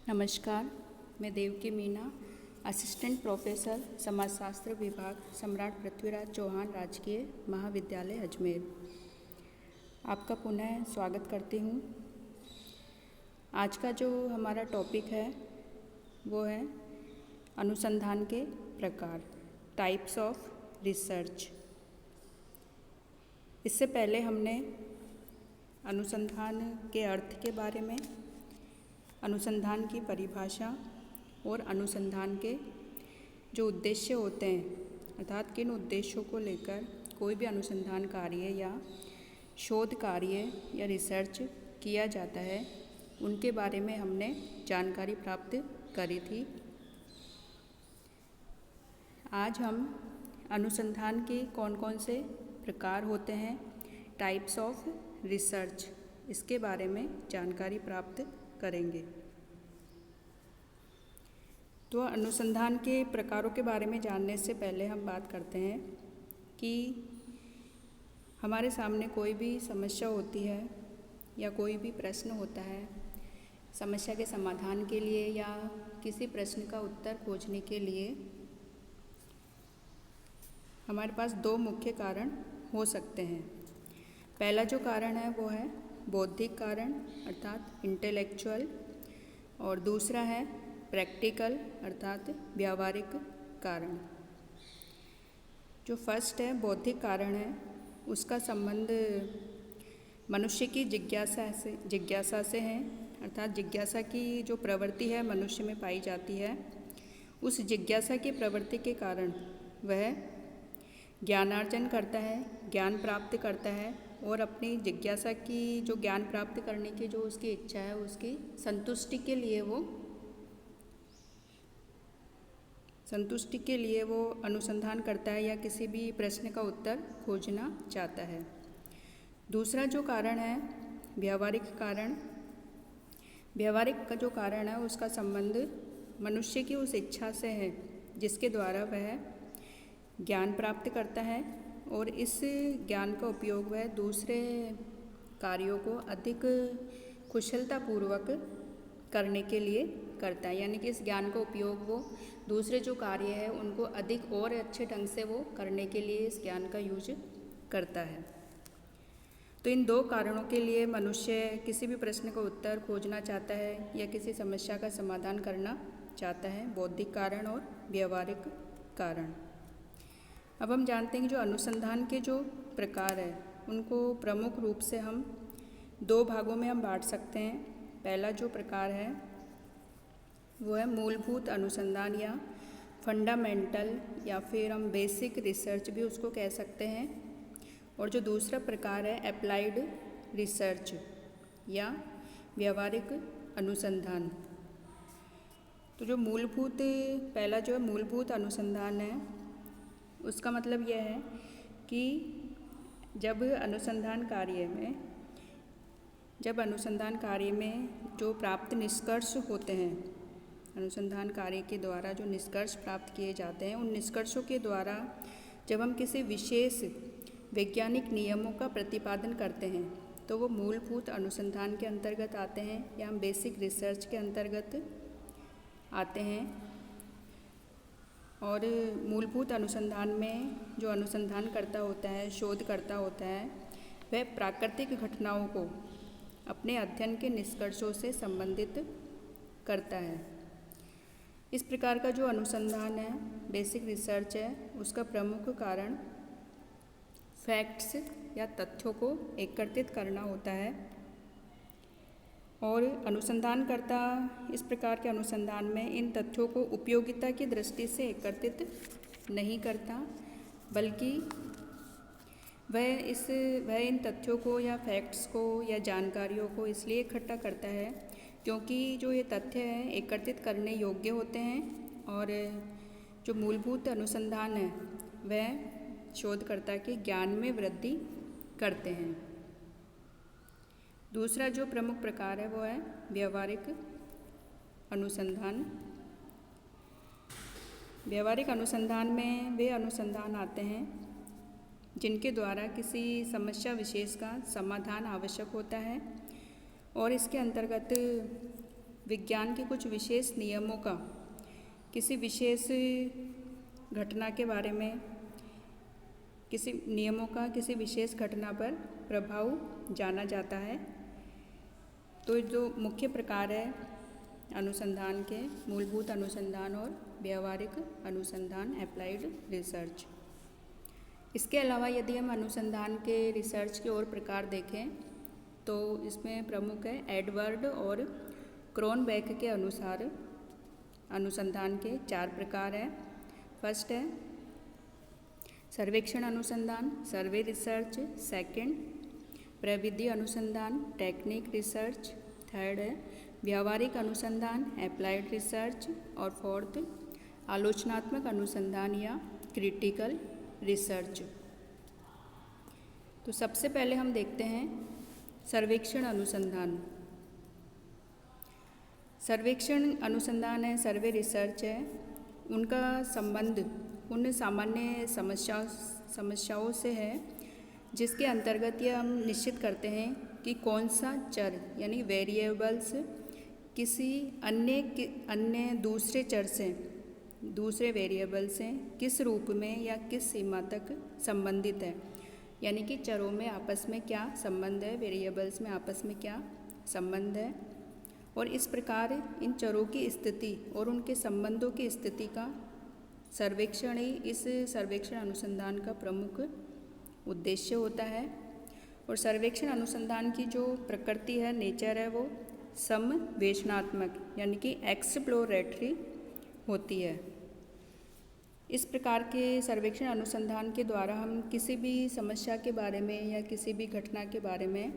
नमस्कार, मैं Devaki Meena, assistant professor समाजशास्त्र विभाग, सम्राट पृथ्वीराज चौहान राजकीय महाविद्यालय अजमेर। आपका पुनः स्वागत करती हूँ। आज का जो हमारा टॉपिक है वो है अनुसंधान के प्रकार, टाइप्स ऑफ रिसर्च। इससे पहले हमने अनुसंधान के अर्थ के बारे में, अनुसंधान की परिभाषा और अनुसंधान के जो उद्देश्य होते हैं, अर्थात किन उद्देश्यों को लेकर कोई भी अनुसंधान कार्य या शोध कार्य या रिसर्च किया जाता है, उनके बारे में हमने जानकारी प्राप्त करी थी। आज हम अनुसंधान के कौन कौन से प्रकार होते हैं, टाइप्स ऑफ रिसर्च, इसके बारे में जानकारी प्राप्त करेंगे। तो अनुसंधान के प्रकारों के बारे में जानने से पहले हम बात करते हैं कि हमारे सामने कोई भी समस्या होती है या कोई भी प्रश्न होता है, समस्या के समाधान के लिए या किसी प्रश्न का उत्तर खोजने के लिए हमारे पास दो मुख्य कारण हो सकते हैं। पहला जो कारण है वो है बौद्धिक कारण अर्थात इंटेलेक्चुअल, और दूसरा है प्रैक्टिकल अर्थात व्यावहारिक कारण। जो फर्स्ट है बौद्धिक कारण है, उसका संबंध मनुष्य की जिज्ञासा से है, अर्थात जिज्ञासा की जो प्रवृत्ति है मनुष्य में पाई जाती है, उस जिज्ञासा की प्रवृत्ति के कारण वह ज्ञानार्जन करता है, ज्ञान प्राप्त करता है और अपनी जिज्ञासा की जो ज्ञान प्राप्त करने की जो उसकी इच्छा है, उसकी संतुष्टि के लिए वो अनुसंधान करता है या किसी भी प्रश्न का उत्तर खोजना चाहता है। दूसरा जो कारण है व्यावहारिक कारण। व्यावहारिक का जो कारण है उसका संबंध मनुष्य की उस इच्छा से है जिसके द्वारा वह ज्ञान प्राप्त करता है और इस ज्ञान का उपयोग वह दूसरे कार्यों को अधिक कुशलतापूर्वक करने के लिए करता है, यानी कि इस ज्ञान का उपयोग वो दूसरे जो कार्य है उनको अधिक और अच्छे ढंग से वो करने के लिए इस ज्ञान का यूज करता है। तो इन दो कारणों के लिए मनुष्य किसी भी प्रश्न का उत्तर खोजना चाहता है या किसी समस्या का समाधान करना चाहता है, बौद्धिक कारण और व्यावहारिक कारण। अब हम जानते हैं कि जो अनुसंधान के जो प्रकार है उनको प्रमुख रूप से हम दो भागों में हम बांट सकते हैं। पहला जो प्रकार है वो है मूलभूत अनुसंधान या फंडामेंटल, या फिर हम बेसिक रिसर्च भी उसको कह सकते हैं, और जो दूसरा प्रकार है अप्लाइड रिसर्च या व्यावहारिक अनुसंधान। तो जो पहला जो है मूलभूत अनुसंधान है, उसका मतलब यह है कि जब अनुसंधान कार्य में जो प्राप्त निष्कर्ष होते हैं, अनुसंधान कार्य के द्वारा जो निष्कर्ष प्राप्त किए जाते हैं, उन निष्कर्षों के द्वारा जब हम किसी विशेष वैज्ञानिक नियमों का प्रतिपादन करते हैं तो वो मूलभूत अनुसंधान के अंतर्गत आते हैं या हम बेसिक रिसर्च के अंतर्गत आते हैं। और मूलभूत अनुसंधान में जो अनुसंधानकर्ता होता है, शोधकर्ता होता है, वह प्राकृतिक घटनाओं को अपने अध्ययन के निष्कर्षों से संबंधित करता है। इस प्रकार का जो अनुसंधान है, बेसिक रिसर्च है, उसका प्रमुख कारण फैक्ट्स या तथ्यों को एकत्रित करना होता है। और अनुसंधानकर्ता इस प्रकार के अनुसंधान में इन तथ्यों को उपयोगिता की दृष्टि से एकत्रित नहीं करता, बल्कि वह इन तथ्यों को या फैक्ट्स को या जानकारियों को इसलिए इकट्ठा करता है क्योंकि जो ये तथ्य हैं एकत्रित करने योग्य होते हैं, और जो मूलभूत अनुसंधान है वह शोधकर्ता के ज्ञान में वृद्धि करते हैं। दूसरा जो प्रमुख प्रकार है वो है व्यावहारिक अनुसंधान। व्यावहारिक अनुसंधान में वे अनुसंधान आते हैं जिनके द्वारा किसी समस्या विशेष का समाधान आवश्यक होता है और इसके अंतर्गत विज्ञान के कुछ विशेष नियमों का किसी विशेष घटना के बारे में, किसी नियमों का किसी विशेष घटना पर प्रभाव जाना जाता है। तो जो मुख्य प्रकार है अनुसंधान के, मूलभूत अनुसंधान और व्यावहारिक अनुसंधान, एप्लाइड रिसर्च। इसके अलावा यदि हम अनुसंधान के रिसर्च के और प्रकार देखें तो इसमें प्रमुख है एडवर्ड और क्रोनबेक के अनुसार अनुसंधान के 4 प्रकार हैं। फर्स्ट है सर्वेक्षण अनुसंधान, सर्वे रिसर्च। सेकंड प्रविधि अनुसंधान, टेक्निक रिसर्च। थर्ड है व्यावहारिक अनुसंधान, एप्लाइड रिसर्च। और फोर्थ आलोचनात्मक अनुसंधान या क्रिटिकल रिसर्च। तो सबसे पहले हम देखते हैं सर्वेक्षण अनुसंधान। सर्वेक्षण अनुसंधान है, सर्वे रिसर्च है, उनका संबंध उन सामान्य समस्याओं से है जिसके अंतर्गत यह हम निश्चित करते हैं कि कौन सा चर यानी वेरिएबल्स किसी अन्य दूसरे चर से, दूसरे वेरिएबल से किस रूप में या किस सीमा तक संबंधित है। यानी कि चरों में आपस में क्या संबंध है, वेरिएबल्स में आपस में क्या संबंध है, और इस प्रकार इन चरों की स्थिति और उनके संबंधों की स्थिति का सर्वेक्षण ही इस सर्वेक्षण अनुसंधान का प्रमुख उद्देश्य होता है। और सर्वेक्षण अनुसंधान की जो प्रकृति है, नेचर है, वो समवेशनात्मक यानी कि एक्सप्लोरेटरी होती है। इस प्रकार के सर्वेक्षण अनुसंधान के द्वारा हम किसी भी समस्या के बारे में या किसी भी घटना के बारे में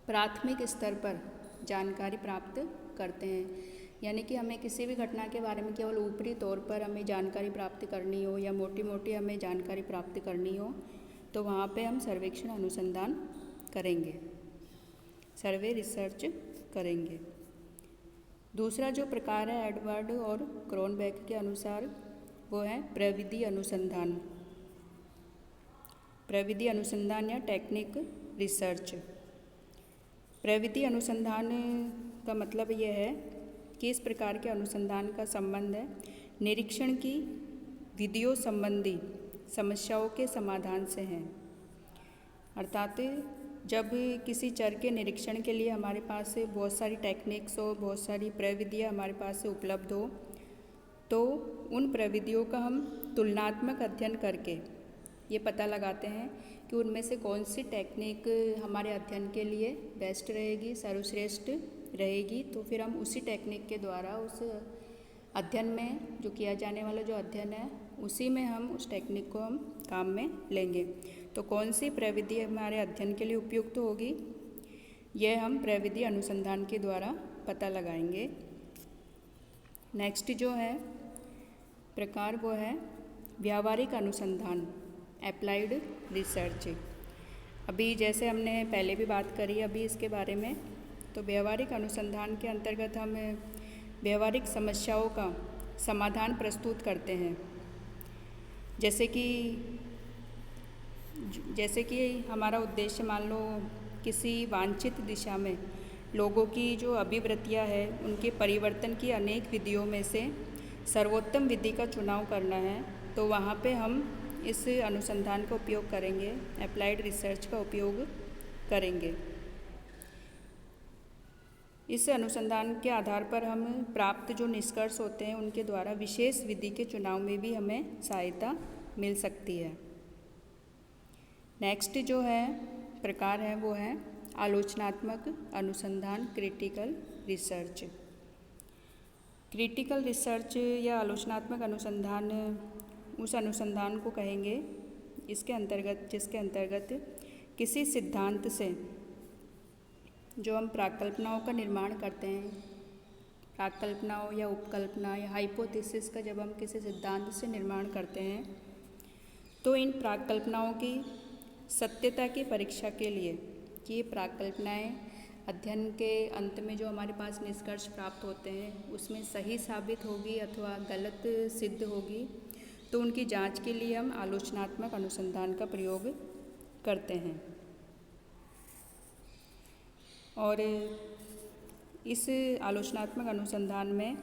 प्राथमिक स्तर पर जानकारी प्राप्त करते हैं। यानी कि हमें किसी भी घटना के बारे में केवल ऊपरी तौर पर हमें जानकारी प्राप्त करनी हो या मोटी मोटी हमें जानकारी प्राप्त करनी हो तो वहाँ पे हम सर्वेक्षण अनुसंधान करेंगे, सर्वे रिसर्च करेंगे। दूसरा जो प्रकार है एडवर्ड और क्रोनबेक के अनुसार वो है प्रविधि अनुसंधान, प्रविधि अनुसंधान या टेक्निक रिसर्च। प्रविधि अनुसंधान का मतलब यह है कि इस प्रकार के अनुसंधान का संबंध है निरीक्षण की विधियों संबंधी समस्याओं के समाधान से है। अर्थात जब किसी चर के निरीक्षण के लिए हमारे पास से बहुत सारी टेक्निक्स हो, बहुत सारी प्रविधियाँ हमारे पास से उपलब्ध हो, तो उन प्रविधियों का हम तुलनात्मक अध्ययन करके ये पता लगाते हैं कि उनमें से कौन सी टेक्निक हमारे अध्ययन के लिए बेस्ट रहेगी, सर्वश्रेष्ठ रहेगी। तो फिर हम उसी टेक्निक के द्वारा उस अध्ययन में जो किया जाने वाला जो अध्ययन है उसी में हम उस टेक्निक को हम काम में लेंगे। तो कौन सी प्रविधि हमारे अध्ययन के लिए उपयुक्त होगी, यह हम प्रविधि अनुसंधान के द्वारा पता लगाएंगे। नेक्स्ट जो है प्रकार वो है व्यावहारिक अनुसंधान, एप्लाइड रिसर्च। अभी जैसे हमने पहले भी बात करी अभी इसके बारे में, तो व्यावहारिक अनुसंधान के अंतर्गत हम व्यावहारिक समस्याओं का समाधान प्रस्तुत करते हैं। जैसे कि हमारा उद्देश्य मान लो किसी वांछित दिशा में लोगों की जो अभिवृत्तियाँ है उनके परिवर्तन की अनेक विधियों में से सर्वोत्तम विधि का चुनाव करना है, तो वहाँ पे हम इस अनुसंधान का उपयोग करेंगे, एप्लाइड रिसर्च का उपयोग करेंगे। इस अनुसंधान के आधार पर हम प्राप्त जो निष्कर्ष होते हैं उनके द्वारा विशेष विधि के चुनाव में भी हमें सहायता मिल सकती है। नेक्स्ट जो है प्रकार है वो है आलोचनात्मक अनुसंधान, क्रिटिकल रिसर्च। क्रिटिकल रिसर्च या आलोचनात्मक अनुसंधान उस अनुसंधान को कहेंगे जिसके अंतर्गत किसी सिद्धांत से जो हम प्राकल्पनाओं का निर्माण करते हैं, प्राकल्पनाओं या उपकल्पना या हाइपोथेसिस का जब हम किसी सिद्धांत से निर्माण करते हैं तो इन प्राकल्पनाओं की सत्यता की परीक्षा के लिए कि ये प्राकल्पनाएँ अध्ययन के अंत में जो हमारे पास निष्कर्ष प्राप्त होते हैं उसमें सही साबित होगी अथवा गलत सिद्ध होगी, तो उनकी जांच के लिए हम आलोचनात्मक अनुसंधान का प्रयोग करते हैं। और इस आलोचनात्मक अनुसंधान में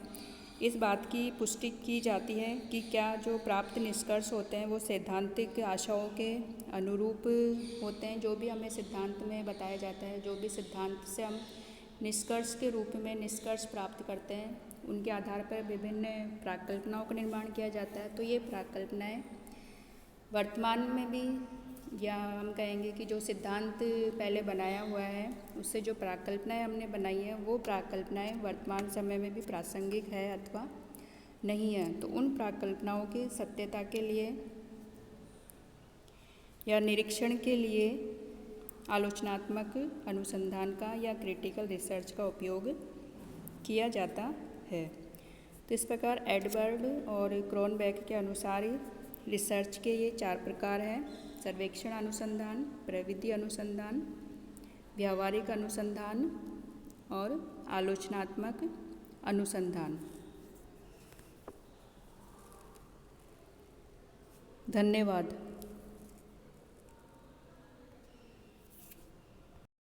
इस बात की पुष्टि की जाती है कि क्या जो प्राप्त निष्कर्ष होते हैं वो सैद्धांतिक आशाओं के अनुरूप होते हैं। जो भी हमें सिद्धांत में बताया जाता है, जो भी सिद्धांत से हम निष्कर्ष के रूप में निष्कर्ष प्राप्त करते हैं, उनके आधार पर विभिन्न प्राकल्पनाओं का निर्माण किया जाता है। तो ये प्राकल्पनाएँ वर्तमान में भी, या हम कहेंगे कि जो सिद्धांत पहले बनाया हुआ है उससे जो प्राकल्पनाएँ हमने बनाई हैं वो प्राकल्पनाएँ वर्तमान समय में भी प्रासंगिक है अथवा नहीं है। तो उन प्राकल्पनाओं की सत्यता के लिए या निरीक्षण के लिए आलोचनात्मक अनुसंधान का या क्रिटिकल रिसर्च का उपयोग किया जाता है। तो इस प्रकार एडवर्ड और क्रोनबेक के अनुसार रिसर्च के ये 4 प्रकार हैं: सर्वेक्षण अनुसंधान, प्रविधि अनुसंधान, व्यावहारिक अनुसंधान और आलोचनात्मक अनुसंधान। धन्यवाद।